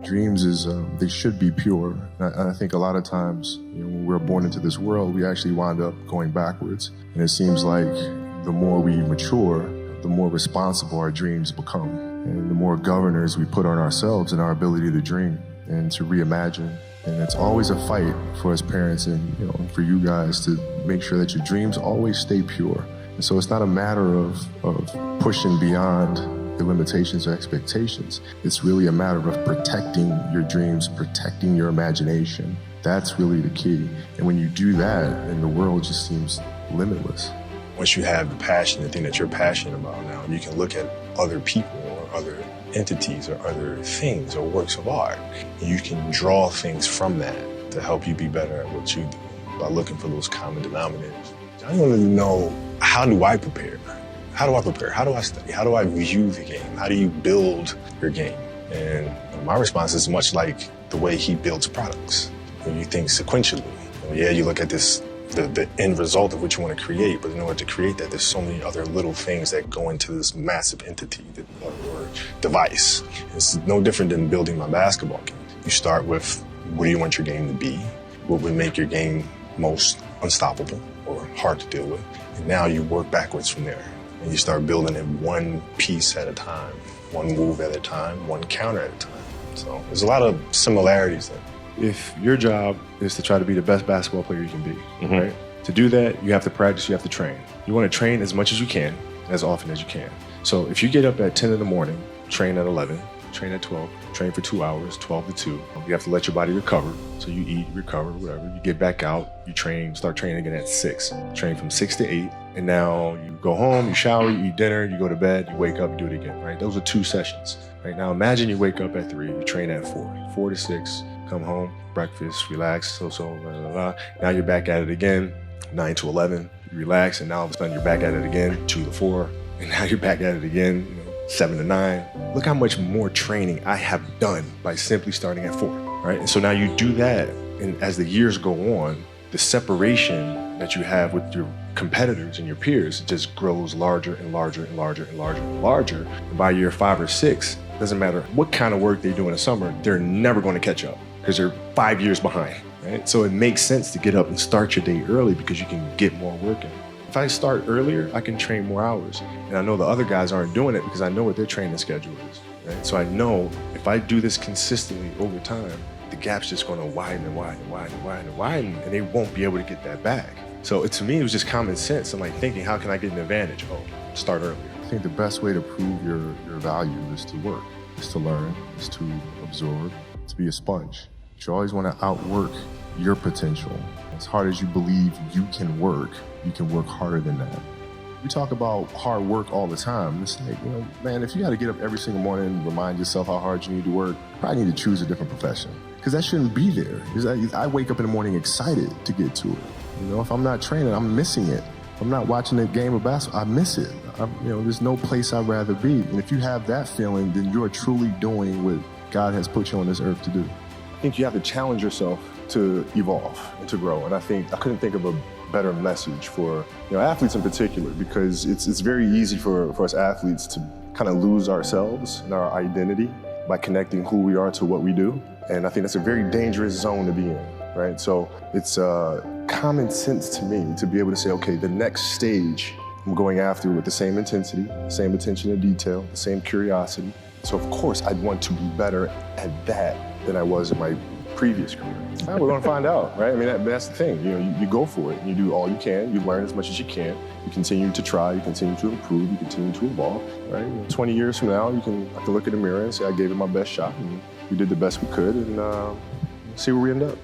Dreams they should be pure. And I think a lot of times, when we're born into this world, we actually wind up going backwards. And it seems like the more we mature, the more responsible our dreams become. And the more governors we put on ourselves and our ability to dream and to reimagine. And it's always a fight for us parents and for you guys to make sure that your dreams always stay pure. And so it's not a matter of pushing beyond the limitations or expectations. It's really a matter of protecting your dreams, protecting your imagination. That's really the key. And when you do that, then the world just seems limitless. Once you have the passion, the thing that you're passionate about now, you can look at other people or other entities or other things or works of art, and you can draw things from that to help you be better at what you do by looking for those common denominators. I want to know, how do I prepare? How do I prepare? How do I study? How do I view the game? How do you build your game? And my response is much like the way he builds products. When you think sequentially, you look at this, the end result of what you want to create, but in order to create that, there's so many other little things that go into this massive entity or device. It's no different than building my basketball game. You start with, what do you want your game to be? What would make your game most unstoppable or hard to deal with? And now you work backwards from there. And you start building it one piece at a time, one move at a time, one counter at a time. So there's a lot of similarities there. If your job is to try to be the best basketball player you can be, right? To do that, you have to practice, you have to train. You want to train as much as you can, as often as you can. So if you get up at 10 in the morning, train at 11, train at 12, train for 2 hours, 12 to 2. You have to let your body recover. So you eat, recover, whatever. You get back out, you train, start training again at 6. Train from 6 to 8. And now you go home, you shower, you eat dinner, you go to bed, you wake up, you do it again, right? Those are 2 sessions, right? Now imagine you wake up at 3, you train at 4, 4 to 6, come home, breakfast, relax, blah, blah, blah. Now you're back at it again, 9 to 11, you relax, and now all of a sudden you're back at it again, 2 to 4, and now you're back at it again, 7 to 9. Look how much more training I have done by simply starting at 4, right? And so now you do that, and as the years go on, the separation that you have with your competitors and your peers just grows larger and larger and larger and larger and larger. And by year 5 or 6, doesn't matter what kind of work they do in the summer, they're never going to catch up because they're 5 years behind, right? So it makes sense to get up and start your day early because you can get more work in. If I start earlier, I can train more hours. And I know the other guys aren't doing it because I know what their training schedule is, right? So I know if I do this consistently over time, the gap's just going to widen and widen and widen and widen and widen, and they won't be able to get that back. So to me, it was just common sense. I'm like thinking, how can I get an advantage? Oh, start earlier. I think the best way to prove your value is to work, is to learn, is to absorb, to be a sponge. You always want to outwork your potential. As hard as you believe you can work harder than that. We talk about hard work all the time. It's like, man, if you got to get up every single morning and remind yourself how hard you need to work, you probably need to choose a different profession. Because that shouldn't be there. I wake up in the morning excited to get to it. If I'm not training, I'm missing it. If I'm not watching a game of basketball, I miss it. There's no place I'd rather be. And if you have that feeling, then you're truly doing what God has put you on this earth to do. I think you have to challenge yourself to evolve and to grow. And I couldn't think of a better message for athletes in particular, because it's very easy for us athletes to kind of lose ourselves and our identity by connecting who we are to what we do. And I think that's a very dangerous zone to be in, right? So it's common sense to me to be able to say, okay, the next stage I'm going after with the same intensity, same attention to detail, the same curiosity. So of course I'd want to be better at that than I was in my previous career. We're going to find out, right? I mean, that's the thing. You go for it. And you do all you can. You learn as much as you can. You continue to try. You continue to improve. You continue to evolve, right? 20 years from now, you can have to look in the mirror and say, I gave it my best shot, and we did the best we could, and see where we end up.